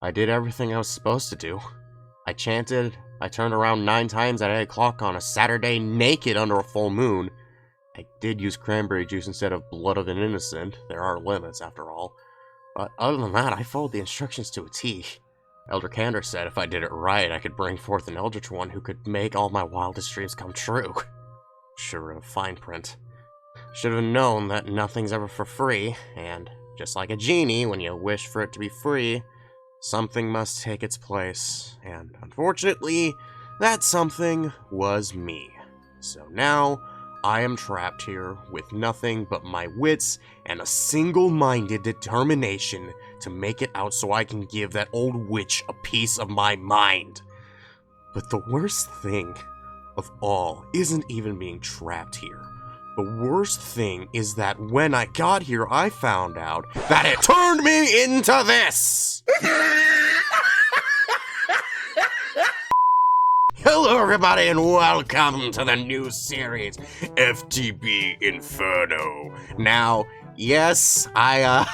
I did everything I was supposed to do. I chanted, I turned around 9 times at 8 o'clock on a Saturday naked under a full moon. I did use cranberry juice instead of blood of an innocent. There are limits, after all. But other than that, I followed the instructions to a T. Elder Candor said if I did it right, I could bring forth an Eldritch One who could make all my wildest dreams come true. Should have fine print. Should have known that nothing's ever for free, and just like a genie, when you wish for it to be free, something must take its place, and unfortunately, that something was me. So now, I am trapped here with nothing but my wits and a single-minded determination to make it out so I can give that old witch a piece of my mind. But the worst thing of all isn't even being trapped here. The worst thing is that when I got here, I found out that it turned me into this! Hello everybody and welcome to the new series, FTB Inferno. Now, yes, I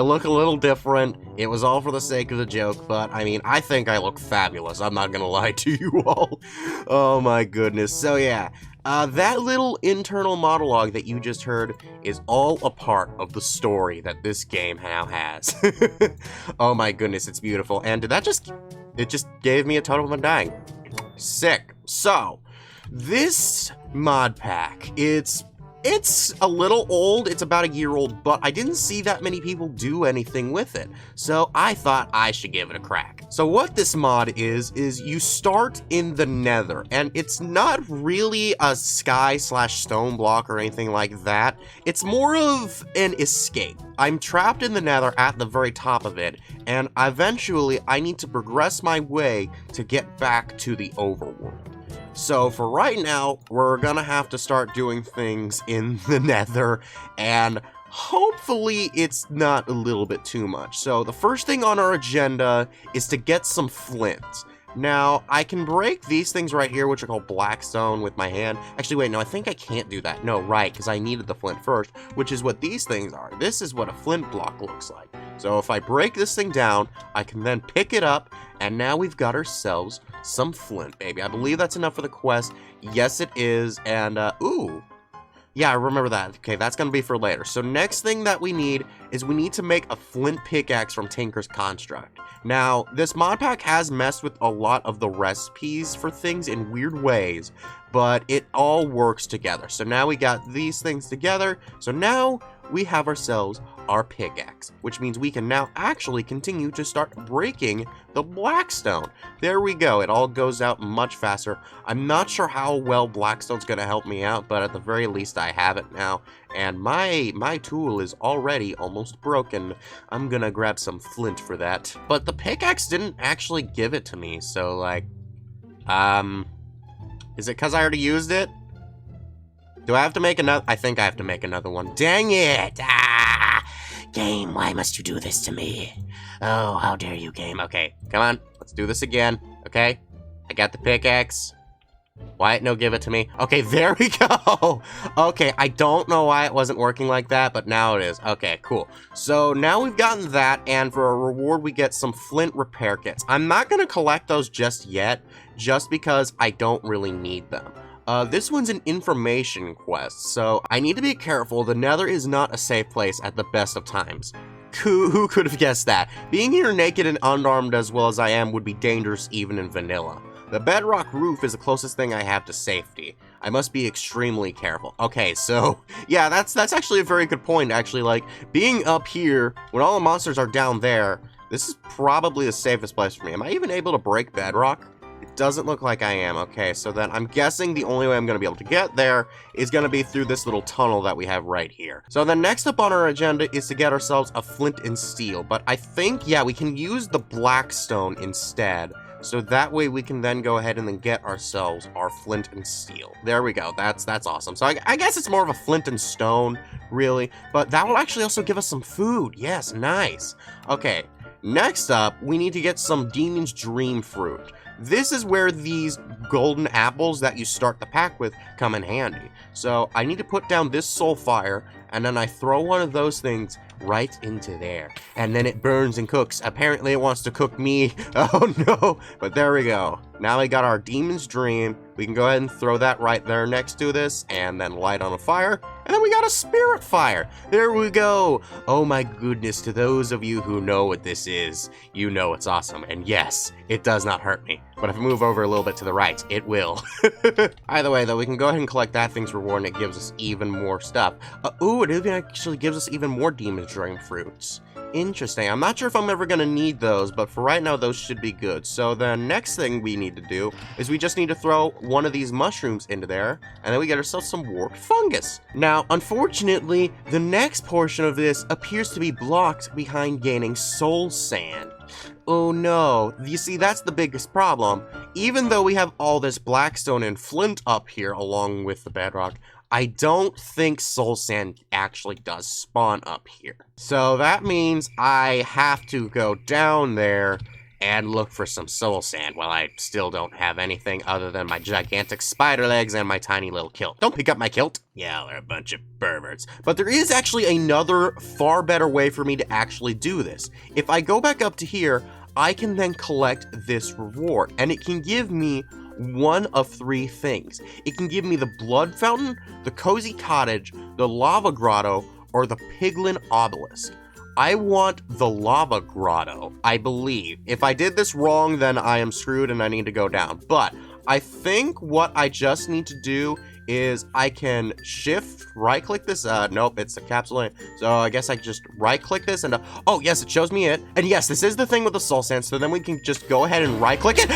look a little different. It was all for the sake of the joke, but I mean, I think I look fabulous. I'm not gonna lie to you all. Oh my goodness. So yeah, that little internal monologue that you just heard is all a part of the story that this game now has. Oh my goodness, it's beautiful. And it just gave me a total of undying. Sick. So, this mod pack, it's a little old, it's about a year old, but I didn't see that many people do anything with it, so I thought I should give it a crack. So what this mod is you start in the nether, and it's not really a sky/stone block or anything like that. It's more of an escape. I'm trapped in the nether at the very top of it, and eventually I need to progress my way to get back to the overworld. So for right now, we're gonna have to start doing things in the nether, and hopefully it's not a little bit too much. So the first thing on our agenda is to get some flint. Now, I can break these things right here, which are called blackstone, with my hand. Actually, wait, no, I think I can't do that. No, right, because I needed the flint first, which is what these things are. This is what a flint block looks like. So if I break this thing down, I can then pick it up, and now we've got ourselves some flint, baby. I believe that's enough for the quest. Yes, it is, and, ooh. Yeah, I remember that. Okay, that's gonna be for later. So next thing that we need is we need to make a flint pickaxe from Tinker's Construct. Now, this mod pack has messed with a lot of the recipes for things in weird ways, but it all works together. So now we got these things together. So now we have ourselves our pickaxe, which means we can now actually continue to start breaking the blackstone. There we go. It all goes out much faster. I'm not sure how well blackstone's going to help me out, but at the very least I have it now, and my tool is already almost broken. I'm gonna grab some flint for that. But the pickaxe didn't actually give it to me, so like, is it because I already used it? Do I have to make another? I think I have to make another one. Dang it! Ah! Game, why must you do this to me? Oh, how dare you, game. Okay, come on. Let's do this again, okay? I got the pickaxe. Why no give it to me? Okay, there we go! Okay, I don't know why it wasn't working like that, but now it is. Okay, cool. So now we've gotten that, and for a reward we get some flint repair kits. I'm not gonna collect those just yet, just because I don't really need them. This one's an information quest, so I need to be careful. The nether is not a safe place at the best of times. Who could have guessed that? Being here naked and unarmed as well as I am would be dangerous even in vanilla. The bedrock roof is the closest thing I have to safety. I must be extremely careful. Okay, so, yeah, that's actually a very good point, actually. Like, being up here, when all the monsters are down there, this is probably the safest place for me. Am I even able to break bedrock? It doesn't look like I am. Okay, so then I'm guessing the only way I'm going to be able to get there is going to be through this little tunnel that we have right here. So then next up on our agenda is to get ourselves a flint and steel. But I think, yeah, we can use the blackstone instead. So that way we can then go ahead and then get ourselves our flint and steel. There we go. That's awesome. So I guess it's more of a flint and stone, really. But that will actually also give us some food. Yes, nice. Okay, next up, we need to get some Demon's Dream Fruit. This is where these golden apples that you start the pack with come in handy. So I need to put down this soul fire, and then I throw one of those things right into there. And then it burns and cooks. Apparently it wants to cook me. Oh no, but there we go. Now we got our Demon's Dream. We can go ahead and throw that right there next to this and then light on a fire. And then we got a Spirit Fire. There we go. Oh my goodness, to those of you who know what this is, you know it's awesome. And yes, it does not hurt me. But if I move over a little bit to the right, it will. Either way though, we can go ahead and collect that thing's reward and it gives us even more stuff. Ooh, it even actually gives us even more Demon's Dream fruits. Interesting. I'm not sure if I'm ever going to need those, but for right now, those should be good. So the next thing we need to do is we just need to throw one of these mushrooms into there, and then we get ourselves some warped fungus. Now, unfortunately, the next portion of this appears to be blocked behind gaining soul sand. Oh no, you see, that's the biggest problem. Even though we have all this blackstone and flint up here along with the bedrock, I don't think soul sand actually does spawn up here. So that means I have to go down there and look for some soul sand. Well, I still don't have anything other than my gigantic spider legs and my tiny little kilt. Don't pick up my kilt. Yeah, they're a bunch of perverts. But there is actually another far better way for me to actually do this. If I go back up to here, I can then collect this reward, and it can give me one of three things. It can give me the blood fountain, the cozy cottage, the lava grotto, or the piglin obelisk. I want the lava grotto, I believe. If I did this wrong, then I am screwed and I need to go down. But I think what I just need to do is I can shift, right click this, nope, it's a capsule. So I guess I just right click this and, oh yes, it shows me it. And yes, this is the thing with the soul sand, so then we can just go ahead and right click it.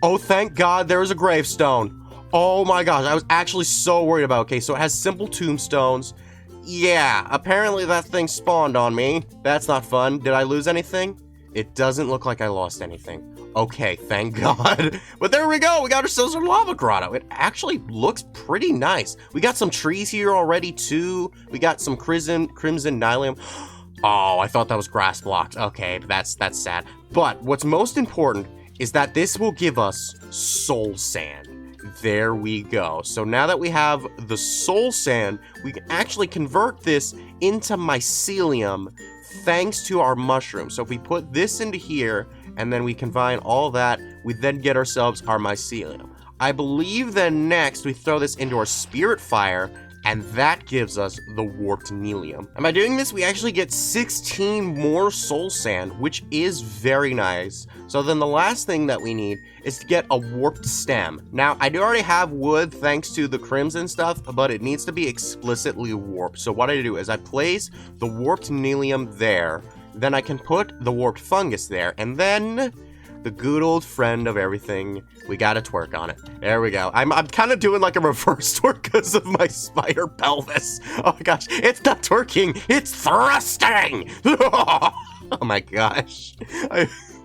Oh thank God there is a gravestone. Oh my gosh, I was actually so worried about, okay, so it has simple tombstones. Yeah, apparently that thing spawned on me. That's not fun. Did I lose anything? It doesn't look like I lost anything. Okay, thank God. But there we go, we got ourselves a lava grotto. It actually looks pretty nice. We got some trees here already too. We got some crimson nylium. Oh, I thought that was grass blocked. Okay, that's sad. But what's most important is that this will give us soul sand. There we go. So now that we have the soul sand, we can actually convert this into mycelium thanks to our mushroom. So if we put this into here and then we combine all that, we then get ourselves our mycelium. I believe then next we throw this into our spirit fire, and that gives us the warped nelium. And by doing this, we actually get 16 more soul sand, which is very nice. So then the last thing that we need is to get a warped stem. Now, I do already have wood thanks to the crimson stuff, but it needs to be explicitly warped. So what I do is I place the warped nelium there, then I can put the warped fungus there, and then the good old friend of everything, we gotta twerk on it. There we go. I'm kind of doing like a reverse twerk because of my spider pelvis. Oh my gosh, it's not twerking, it's thrusting! Oh my gosh.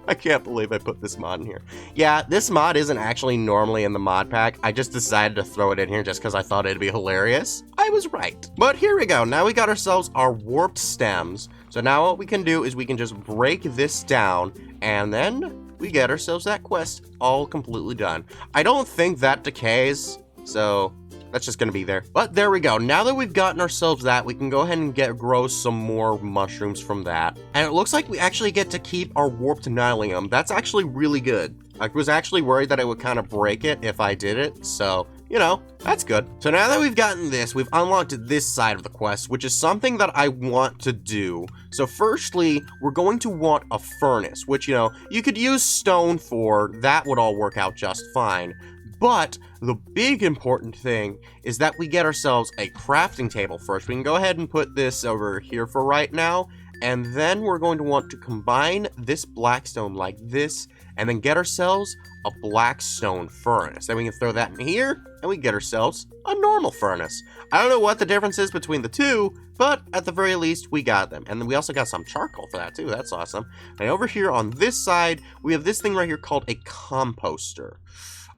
I can't believe I put this mod in here. Yeah, this mod isn't actually normally in the mod pack. I just decided to throw it in here just because I thought it'd be hilarious. I was right. But here we go. Now we got ourselves our warped stems. So now what we can do is we can just break this down, and then we get ourselves that quest all completely done. I don't think that decays, so that's just gonna be there. But there we go. Now that we've gotten ourselves that, we can go ahead and grow some more mushrooms from that. And it looks like we actually get to keep our warped nylium. That's actually really good. I was actually worried that I would kind of break it if I did it, so you know, that's good. So now that we've gotten this, we've unlocked this side of the quest, which is something that I want to do. So firstly, we're going to want a furnace, which, you know, you could use stone for. That would all work out just fine. But the big important thing is that we get ourselves a crafting table first. We can go ahead and put this over here for right now. And then we're going to want to combine this blackstone like this, and then get ourselves a blackstone furnace. Then we can throw that in here, and we get ourselves a normal furnace. I don't know what the difference is between the two, but at the very least, we got them. And then we also got some charcoal for that too. That's awesome. And over here on this side, we have this thing right here called a composter.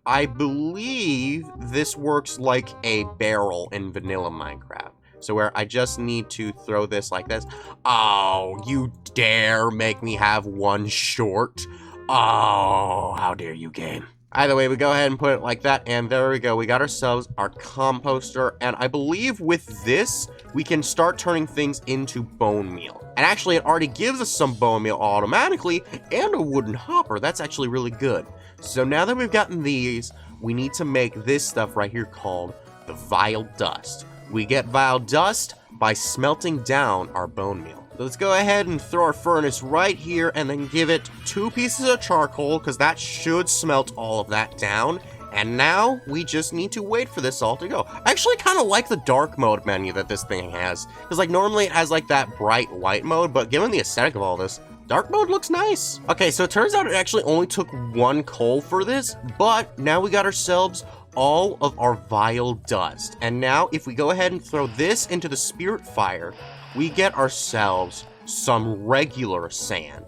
I believe this works like a barrel in vanilla Minecraft. So where I just need to throw this like this. Oh, you dare make me have one short? Oh, how dare you, game. Either way, we go ahead and put it like that, and there we go. We got ourselves our composter, and I believe with this, we can start turning things into bone meal. And actually, it already gives us some bone meal automatically, and a wooden hopper. That's actually really good. So now that we've gotten these, we need to make this stuff right here called the vile dust. We get vile dust by smelting down our bone meal. So let's go ahead and throw our furnace right here and then give it 2 pieces of charcoal because that should smelt all of that down. And now we just need to wait for this all to go. I actually kind of like the dark mode menu that this thing has because like normally it has like that bright white mode, but given the aesthetic of all this, dark mode looks nice. Okay, so it turns out it actually only took 1 coal for this, but now we got ourselves all of our vile dust. And now if we go ahead and throw this into the spirit fire, we get ourselves some regular sand.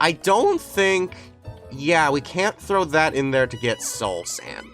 I don't think, yeah, we can't throw that in there to get soul sand.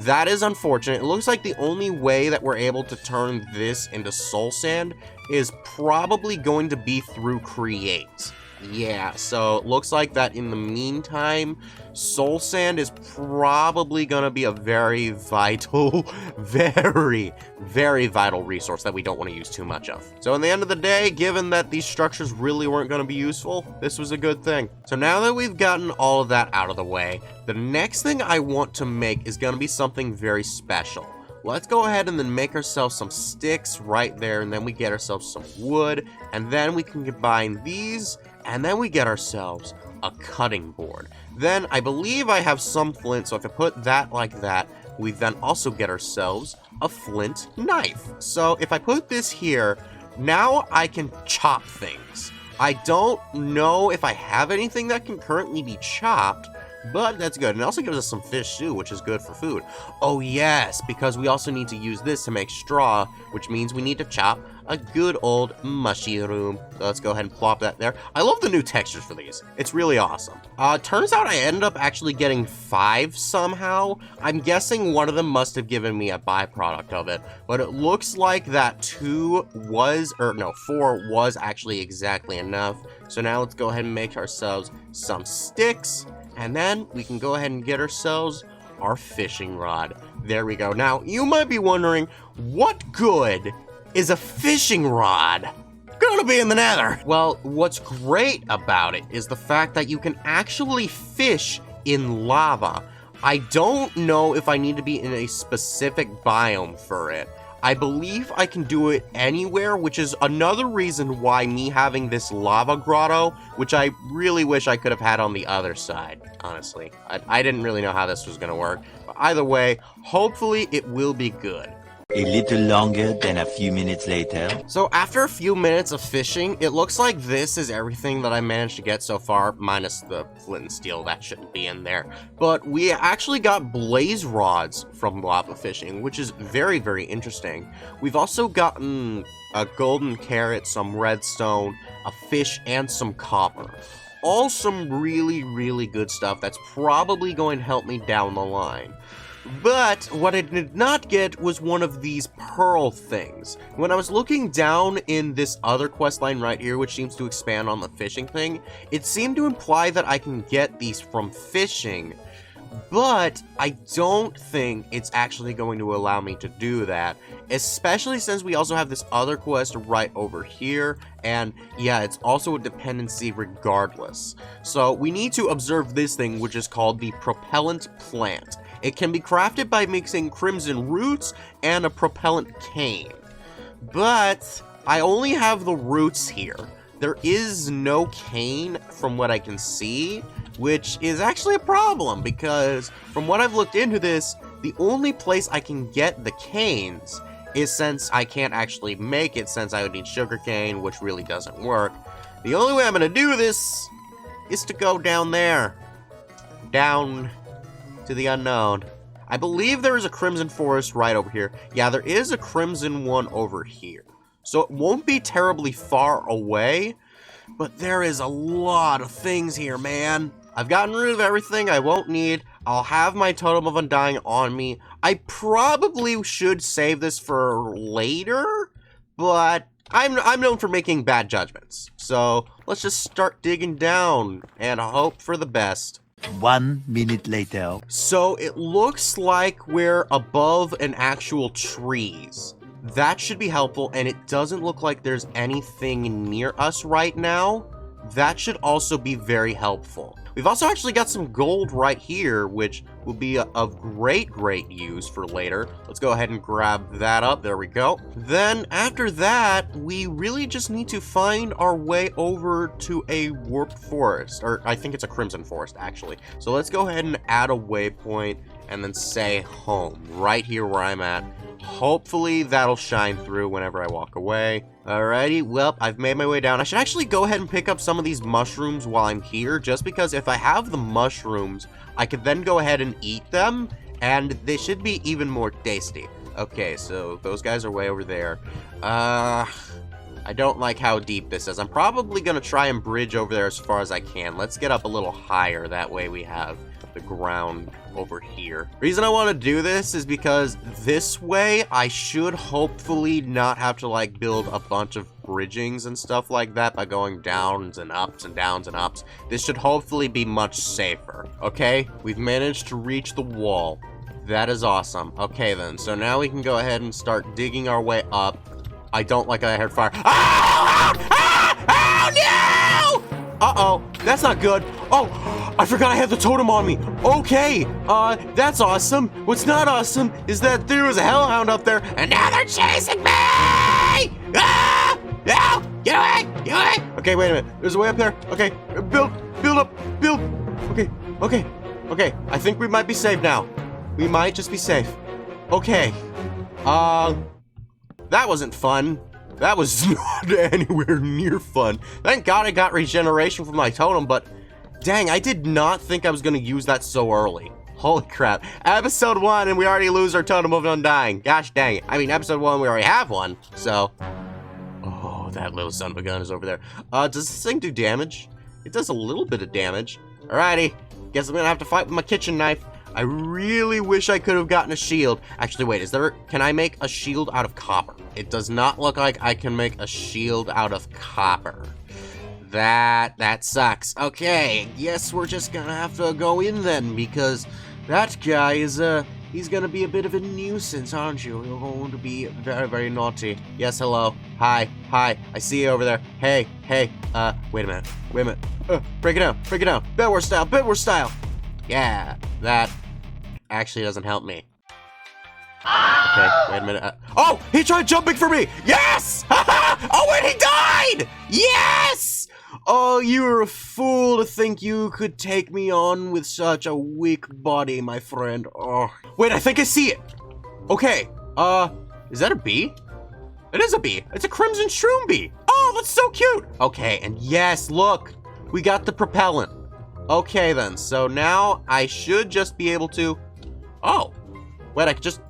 That is unfortunate. It looks like the only way that we're able to turn this into soul sand is probably going to be through create. Yeah, so it looks like that in the meantime, soul sand is probably going to be a very vital, very vital resource that we don't want to use too much of. So in the end of the day, given that these structures really weren't going to be useful, this was a good thing. So now that we've gotten all of that out of the way, the next thing I want to make is going to be something very special. Let's go ahead and then make ourselves some sticks right there, and then we get ourselves some wood, and then we can combine these, and then we get ourselves a cutting board. Then I believe I have some flint, so if I put that like that, we then also get ourselves a flint knife. So if I put this here, now I can chop things. I don't know if I have anything that can currently be chopped, but that's good. And it also gives us some fish too, which is good for food. Oh yes, because we also need to use this to make straw, which means we need to chop a good old mushroom. So let's go ahead and plop that there. I love the new textures for these. It's really awesome. Turns out I ended up actually getting 5 somehow. I'm guessing one of them must have given me a byproduct of it, but it looks like that 4 was actually exactly enough. So now let's go ahead and make ourselves some sticks. And then we can go ahead and get ourselves our fishing rod. There we go. Now, you might be wondering, what good is a fishing rod gonna be in the nether? Well, what's great about it is the fact that you can actually fish in lava. I don't know if I need to be in a specific biome for it. I believe I can do it anywhere, which is another reason why me having this lava grotto, which I really wish I could have had on the other side, honestly. I didn't really know how this was going to work. But either way, hopefully it will be good. A little longer than a few minutes later. So after a few minutes of fishing, it looks like this is everything that I managed to get so far, minus the flint and steel, that shouldn't be in there. But we actually got blaze rods from lava fishing, which is very interesting. We've also gotten a golden carrot, some redstone, a fish, and some copper. All some really good stuff that's probably going to help me down the line. But what I did not get was one of these pearl things. When I was looking down in this other quest line right here, which seems to expand on the fishing thing, it seemed to imply that I can get these from fishing, but I don't think it's actually going to allow me to do that, especially since we also have this other quest right over here, and yeah, it's also a dependency regardless. So we need to observe this thing, which is called the propellant plant. It can be crafted by mixing crimson roots and a propellant cane. But I only have the roots here. There is no cane from what I can see, which is actually a problem because from what I've looked into this, the only place I can get the canes is, since I can't actually make it since I would need sugarcane, which really doesn't work. The only way I'm going to do this is to go down there. Down to the unknown. I believe there is a crimson forest right over here. Yeah, there is a crimson one over here. So it won't be terribly far away, but there is a lot of things here, man. I've gotten rid of everything I won't need. I'll have my totem of undying on me. I probably should save this for later, but I'm known for making bad judgments. So let's just start digging down and hope for the best. 1 minute later. So it looks like we're above an actual trees. That should be helpful, and it doesn't look like there's anything near us right now. That should also be very helpful. We've also actually got some gold right here, which will be of great use for later. Let's go ahead and grab that up. There we go. Then after that, we really just need to find our way over to a warped forest, or I think it's a crimson forest actually. So let's go ahead and add a waypoint and then say home right here where I'm at. Hopefully that'll shine through whenever I walk away. Alrighty, well, I've made my way down. I should actually go ahead and pick up some of these mushrooms while I'm here, just because if I have the mushrooms, I could then go ahead and eat them, and they should be even more tasty. Okay, so those guys are way over there. I don't like how deep this is. I'm probably gonna try and bridge over there as far as I can. Let's get up a little higher, that way we have the ground over here. Reason I want to do this is because this way I should hopefully not have to like build a bunch of bridgings and stuff like that by going downs and ups and downs and ups. This should hopefully be much safer. Okay, we've managed to reach the wall. That is awesome. Okay then, so now we can go ahead and start digging our way up. I don't like that I heard fire. Oh no! Uh-oh, that's not good. Oh, I forgot I had the totem on me. Okay, that's awesome. What's not awesome is that there was a hellhound up there, and now they're chasing me! Ah! No! Get away! Get away! Okay, wait a minute. There's a way up there. Okay, build up. Okay. I think we might be safe now. We might just be safe. Okay. That wasn't fun. That was not anywhere near fun. Thank God I got regeneration from my totem, but dang, I did not think I was going to use that so early. Holy crap. Episode 1 and we already lose our totem of undying. Gosh dang it. I mean, episode 1 we already have one, so. Oh, that little son of a gun is over there. Does this thing do damage? It does a little bit of damage. Alrighty. Guess I'm going to have to fight with my kitchen knife. I really wish I could have gotten a shield. Actually, wait, can I make a shield out of copper? It does not look like I can make a shield out of copper. That sucks. Okay, guess we're just gonna have to go in then, because that guy is, he's gonna be a bit of a nuisance, aren't you? You're going to be very naughty. Yes, hello. Hi, I see you over there. Hey, wait a minute. Break it down. Bedwars style. Yeah, that actually doesn't help me. Okay, wait a minute. Oh, he tried jumping for me! Yes! Oh, and he died! Yes! Oh, you were a fool to think you could take me on with such a weak body, my friend. Oh. Wait, I think I see it. Okay, is that a bee? It is a bee. It's a crimson shroom bee. Oh, that's so cute. Okay, and yes, look, we got the propellant. Okay then, so now I should just be able to, oh, wait, I could just,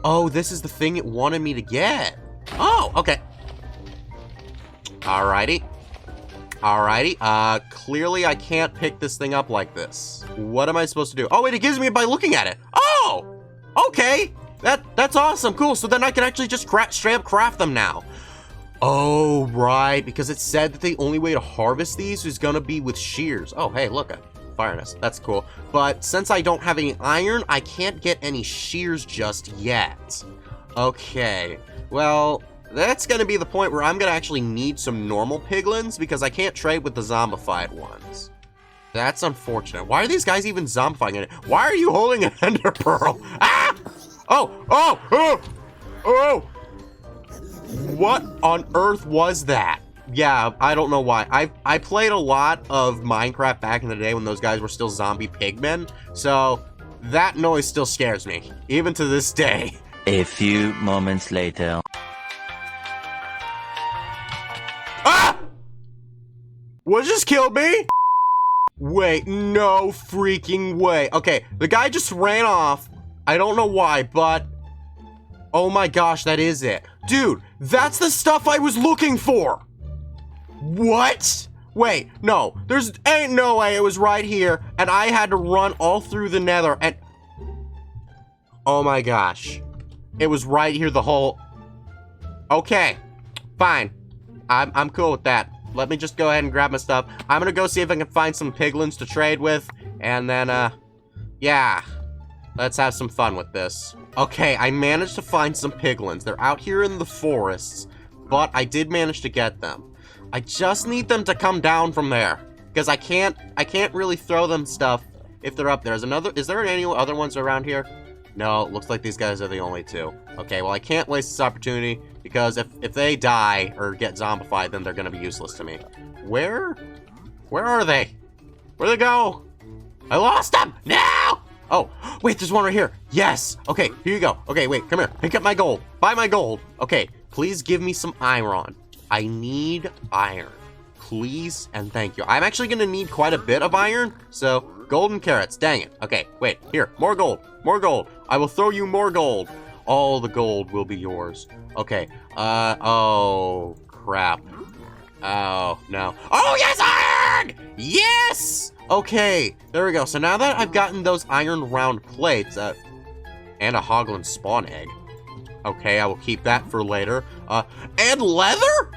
oh, this is the thing it wanted me to get. Oh, okay. Alrighty, clearly I can't pick this thing up like this. What am I supposed to do? Oh wait, it gives me it by looking at it. Oh, okay, that's awesome, cool, so then I can actually just straight up craft them now. Oh, right, because it said that the only way to harvest these is gonna be with shears. Oh, hey, look, a fireness. That's cool. But since I don't have any iron, I can't get any shears just yet. Okay, well, that's gonna be the point where I'm gonna actually need some normal piglins because I can't trade with the zombified ones. That's unfortunate. Why are these guys even zombifying it? Why are you holding an ender pearl? Ah! Oh! What on earth was that? Yeah, I don't know why. I played a lot of Minecraft back in the day when those guys were still zombie pigmen, so that noise still scares me, even to this day. A few moments later. Ah! What just killed me? Wait, no freaking way. Okay, the guy just ran off. I don't know why, but oh my gosh, that is it. Dude, that's the stuff I was looking for. What? Wait, no, ain't no way it was right here and I had to run all through the nether and oh my gosh. It was right here the whole, okay, fine. I'm cool with that. Let me just go ahead and grab my stuff. I'm gonna go see if I can find some piglins to trade with And then, yeah. Let's have some fun with this. Okay, I managed to find some piglins. They're out here in the forests, but I did manage to get them. I just need them to come down from there, because I can't really throw them stuff if they're up there. Is there any other ones around here? No, looks like these guys are the only two. Okay, well, I can't waste this opportunity, because if they die or get zombified, then they're gonna be useless to me. Where are they? Where'd they go? I lost them! No! Oh, wait, there's one right here. Yes. Okay, here you go. Okay, wait, come here. Pick up my gold. Buy my gold. Okay, please give me some iron. I need iron. Please and thank you. I'm actually going to need quite a bit of iron, so golden carrots. Dang it. Okay, wait. Here, more gold. More gold. I will throw you more gold. All the gold will be yours. Okay. Oh, crap. Oh, no. Oh, yes, iron! Yes! Okay, there we go. So now that I've gotten those iron round plates, and a hoglin spawn egg. Okay, I will keep that for later. And leather?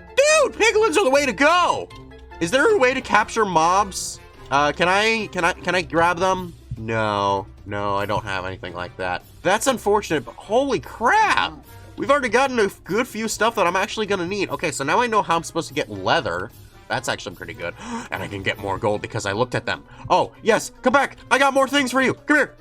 Dude, piglins are the way to go! Is there a way to capture mobs? Can I grab them? No, I don't have anything like that. That's unfortunate, but holy crap! We've already gotten a good few stuff that I'm actually gonna need. Okay, so now I know how I'm supposed to get leather. That's actually pretty good. And I can get more gold because I looked at them. Oh, yes, come back. I got more things for you. Come here.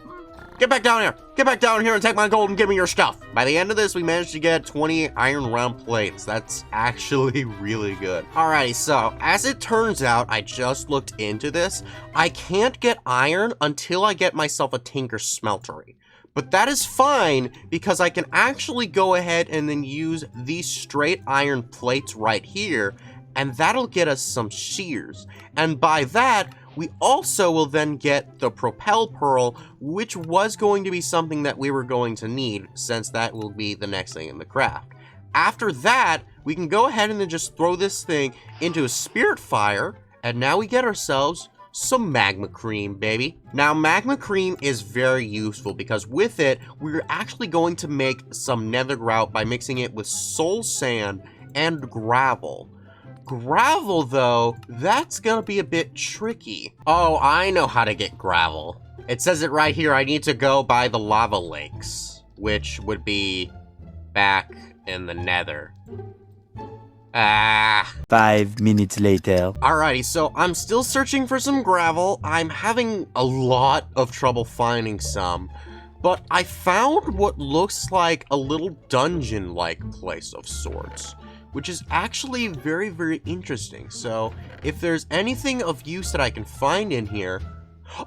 Get back down here. Get back down here and take my gold and give me your stuff. By the end of this, we managed to get 20 iron round plates. That's actually really good. Alrighty, so as it turns out, I just looked into this. I can't get iron until I get myself a tinker smeltery. But that is fine because I can actually go ahead and then use these straight iron plates right here, and that'll get us some shears. And by that, we also will then get the propel pearl, which was going to be something that we were going to need, since that will be the next thing in the craft. After that, we can go ahead and then just throw this thing into a spirit fire, and now we get ourselves some magma cream, baby. Now, magma cream is very useful because with it, we're actually going to make some nether grout by mixing it with soul sand and gravel. Gravel, though, that's gonna be a bit tricky. Oh, I know how to get gravel. It says it right here. I need to go by the lava lakes, which would be back in the nether. 5 minutes later. Alrighty, so I'm still searching for some gravel. I'm having a lot of trouble finding some, but I found what looks like a little dungeon-like place of sorts, which is actually very, very interesting. So if there's anything of use that I can find in here,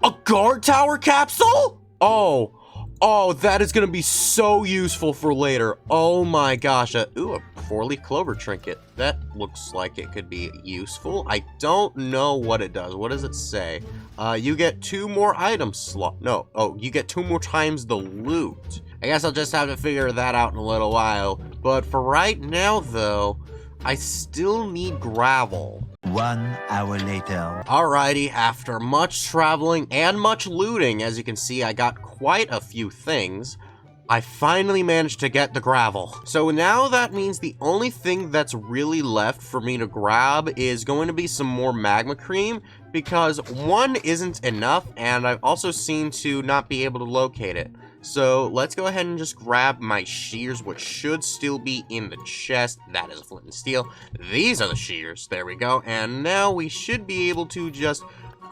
a guard tower capsule? Oh, that is gonna be so useful for later. Oh my gosh, ooh, a 4-leaf clover trinket. That looks like it could be useful. I don't know what it does. What does it say? You get 2 more item slot. No, oh, you get 2 more times the loot. I guess I'll just have to figure that out in a little while. But for right now, though, I still need gravel. 1 hour later. Alrighty, after much traveling and much looting, as you can see, I got quite a few things. I finally managed to get the gravel. So now that means the only thing that's really left for me to grab is going to be some more magma cream, because 1 isn't enough, and I've also seemed to not be able to locate it. So let's go ahead and just grab my shears, which should still be in the chest. That is a flint and steel. These are the shears. There we go. And now we should be able to just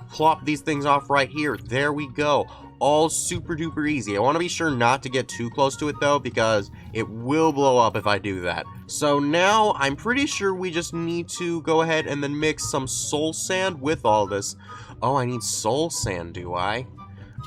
plop these things off right here. There we go. All super duper easy. I want to be sure not to get too close to it though, because it will blow up if I do that. So now I'm pretty sure we just need to go ahead and then mix some soul sand with all this. Oh, I need soul sand, do I?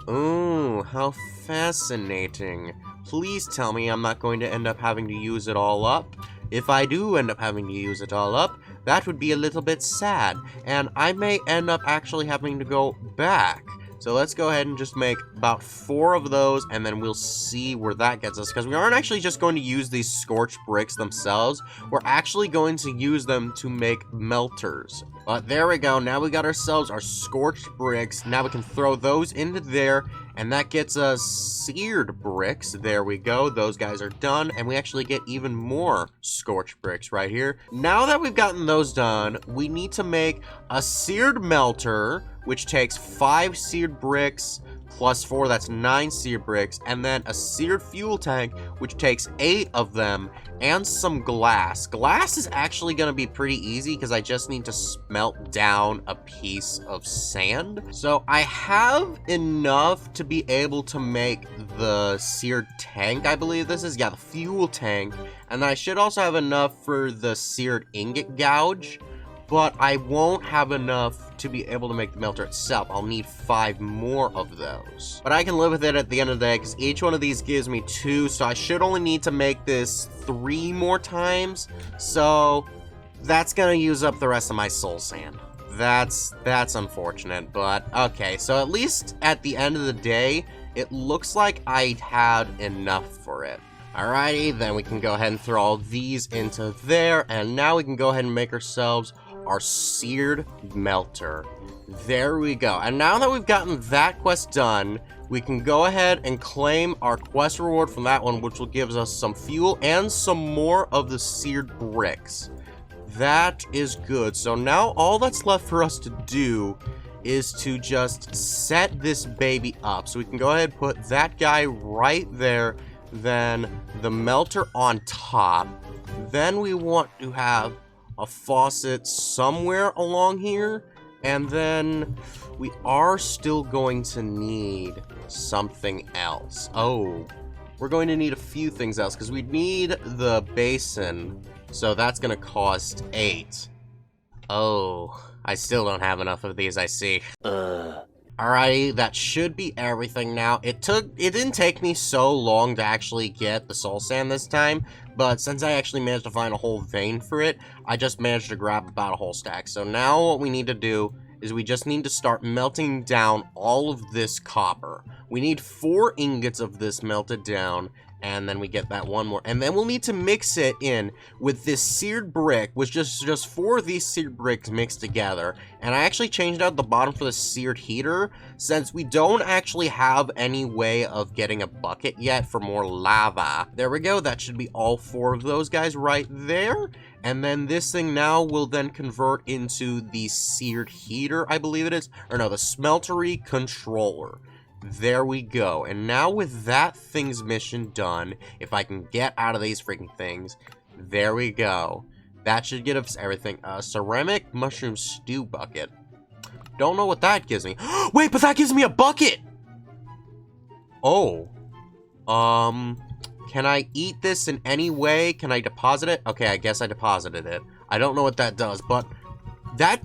Ooh, how fascinating. Please tell me I'm not going to end up having to use it all up. If I do end up having to use it all up, that would be a little bit sad, and I may end up actually having to go back. So let's go ahead and just make about 4 of those, and then we'll see where that gets us, because we aren't actually just going to use these scorched bricks themselves. We're actually going to use them to make melters. But there we go. Now we got ourselves our scorched bricks. Now we can throw those into there, And that gets us seared bricks. There we go. Those guys are done. And we actually get even more scorched bricks right here. Now that we've gotten those done, we need to make a seared melter, which takes 5 seared bricks plus 4, that's 9 seared bricks, and then a seared fuel tank, which takes 8 of them, and some glass. Glass is actually going to be pretty easy because I just need to smelt down a piece of sand. So I have enough to be able to make the seared tank, I believe this is. Yeah, the fuel tank. And I should also have enough for the seared ingot gouge. But I won't have enough to be able to make the melter itself. I'll need 5 more of those. But I can live with it at the end of the day, because each one of these gives me 2, so I should only need to make this 3 more times. So that's gonna use up the rest of my soul sand. That's unfortunate, but okay. So at least at the end of the day, it looks like I had enough for it. Alrighty, then we can go ahead and throw all these into there, and now we can go ahead and make ourselves our seared melter. There we go. And now that we've gotten that quest done, we can go ahead and claim our quest reward from that one, which will give us some fuel and some more of the seared bricks. That is good. So now all that's left for us to do is to just set this baby up. So we can go ahead and put that guy right there, then the melter on top. Then we want to have a faucet somewhere along here, and then we are still going to need something else. Oh, we're going to need a few things else, because we need the basin, so that's going to cost 8. Oh, I still don't have enough of these, I see. Alrighty, that should be everything now. It didn't take me so long to actually get the soul sand this time, but since I actually managed to find a whole vein for it, I just managed to grab about a whole stack. So now what we need to do is we just need to start melting down all of this copper. We need 4 ingots of this melted down, and then we get that one more. And then we'll need to mix it in with this seared brick, which just 4 of these seared bricks mixed together. And I actually changed out the bottom for the seared heater, since we don't actually have any way of getting a bucket yet for more lava. There we go, that should be all 4 of those guys right there. And then this thing now will then convert into the seared heater, I believe it is. Or no, the smeltery controller. There we go. And now with that thing's mission done, if I can get out of these freaking things, there we go. That should get us everything. Ceramic mushroom stew bucket. Don't know what that gives me. Wait, but that gives me a bucket! Oh. Can I eat this in any way? Can I deposit it? Okay, I guess I deposited it. I don't know what that does, but that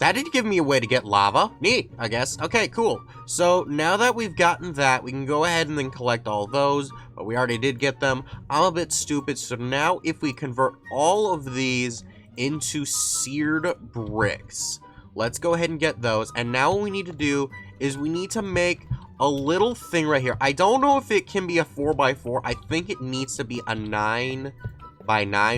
did give me a way to get lava. Neat, I guess. Okay, cool. So now that we've gotten that, we can go ahead and then collect all those, but we already did get them. I'm a bit stupid, so now if we convert all of these into seared bricks, let's go ahead and get those. And now what we need to do is we need to make a little thing right here. I don't know if it can be a 4x4. I think it needs to be a 9x9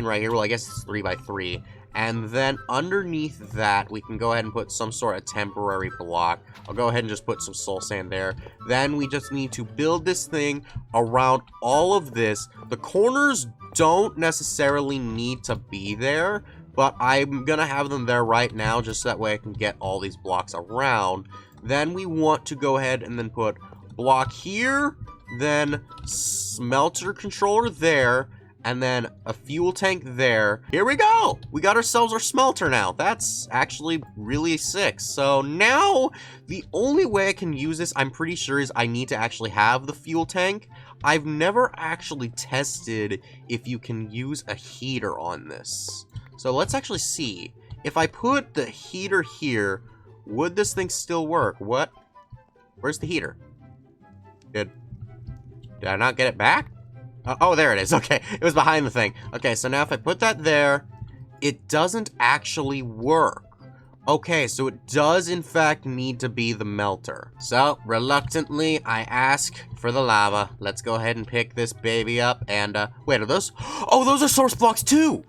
right here. Well, I guess it's 3x3. And then underneath that, we can go ahead and put some sort of temporary block. I'll go ahead and just put some soul sand there. Then we just need to build this thing around all of this. The corners don't necessarily need to be there, but I'm gonna have them there right now, just so that way I can get all these blocks around. Then we want to go ahead and then put block here, then smelter controller there, and then a fuel tank there. Here we go! We got ourselves our smelter now. That's actually really sick. So now, the only way I can use this, I'm pretty sure, is I need to actually have the fuel tank. I've never actually tested if you can use a heater on this. So let's actually see. If I put the heater here, would this thing still work? What? Where's the heater? Did I not get it back? Oh, there it is. Okay, it was behind the thing. Okay, so now if I put that there, it doesn't actually work. Okay, so it does in fact need to be the melter. So, reluctantly, I ask for the lava. Let's go ahead and pick this baby up and, wait, are those? Oh, those are source blocks too!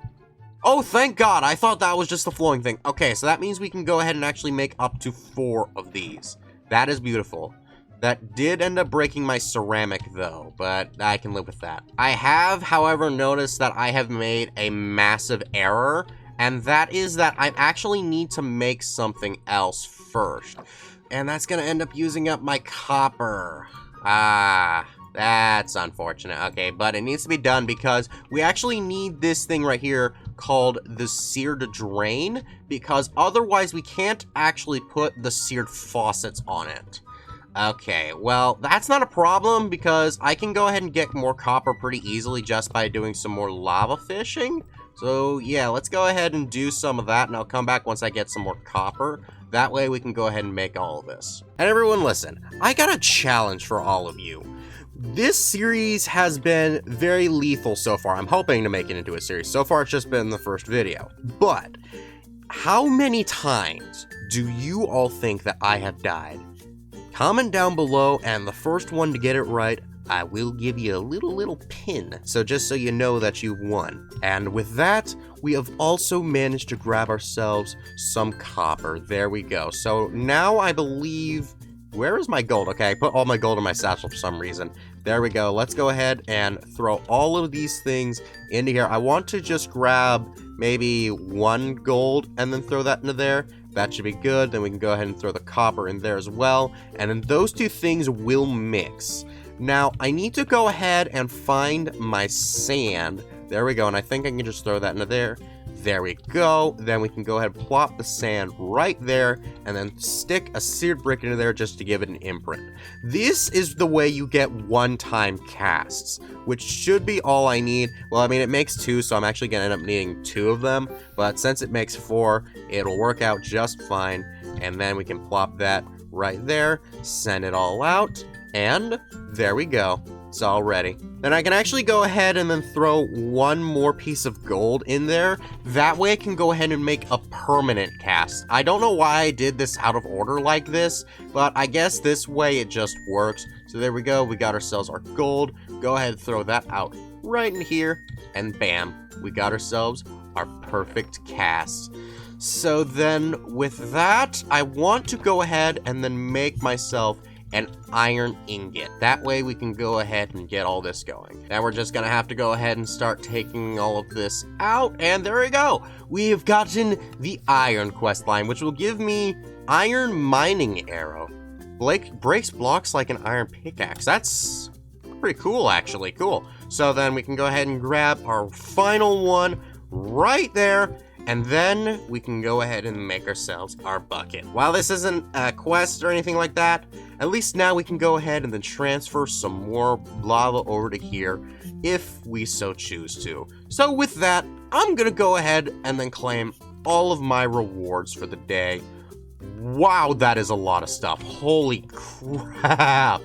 Oh, thank God, I thought that was just the flowing thing. Okay, so that means we can go ahead and actually make up to 4 of these. That is beautiful. That did end up breaking my ceramic though, but I can live with that. I have, however, noticed that I have made a massive error, and that is that I actually need to make something else first. And that's gonna end up using up my copper. That's unfortunate. Okay, but it needs to be done because we actually need this thing right here called the seared drain, because otherwise we can't actually put the seared faucets on it. Okay, well, that's not a problem because I can go ahead and get more copper pretty easily just by doing some more lava fishing. So yeah, let's go ahead and do some of that, and I'll come back once I get some more copper. That way we can go ahead and make all of this. And everyone listen, I got a challenge for all of you. This series has been very lethal so far. I'm hoping to make it into a series. So far, it's just been the first video. But how many times do you all think that I have died? Comment down below, and the first one to get it right, I will give you a little pin. So just so you know that you've won. And with that, we have also managed to grab ourselves some copper. There we go. So now I believe... Where is my gold? Okay, I put all my gold in my satchel for some reason. There we go. Let's go ahead and throw all of these things into here. I want to just grab maybe 1 gold and then throw that into there. That should be good. Then we can go ahead and throw the copper in there as well. And then those two things will mix. Now, I need to go ahead and find my sand. There we go. And I think I can just throw that into there. There we go. Then we can go ahead and plop the sand right there and then stick a seared brick into there just to give it an imprint. This is the way you get one-time casts, which should be all I need. Well, I mean, it makes 2, so I'm actually going to end up needing 2 of them. But since it makes 4, it'll work out just fine. And then we can plop that right there, send it all out, and there we go. It's all ready. Then I can actually go ahead and then throw 1 more piece of gold in there. That way I can go ahead and make a permanent cast. I don't know why I did this out of order like this, but I guess this way it just works. So there we go. We got ourselves our gold. Go ahead and throw that out right in here. And bam, we got ourselves our perfect cast. So then with that, I want to go ahead and then make myself an iron ingot. That way we can go ahead and get all this going. Now we're just gonna have to go ahead and start taking all of this out, and there we go. We have gotten the iron quest line, which will give me iron mining arrow. Breaks blocks like an iron pickaxe. That's pretty cool, actually. Cool. So then we can go ahead and grab our final one right there, and then we can go ahead and make ourselves our bucket. While this isn't a quest or anything like that, at least now we can go ahead and then transfer some more lava over to here if we so choose to. So with that, I'm gonna go ahead and then claim all of my rewards for the day. Wow, that is a lot of stuff. Holy crap.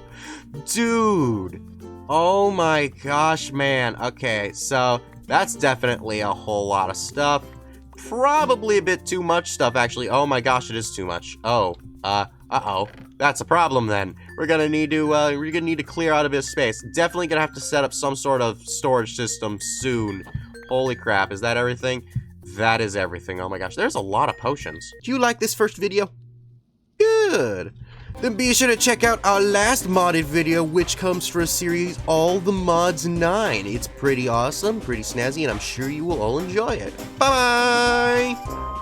Dude. Oh my gosh, man. Okay, so that's definitely a whole lot of stuff. Probably a bit too much stuff, actually. Oh my gosh, it is too much. Oh, uh-oh. That's a problem then. We're gonna need to clear out a bit of space. Definitely gonna have to set up some sort of storage system soon. Holy crap, is that everything? That is everything. Oh my gosh, there's a lot of potions. Do you like this first video? Good. Then be sure to check out our last modded video, which comes from a series All the Mods 9. It's pretty awesome, pretty snazzy, and I'm sure you will all enjoy it. Bye-bye!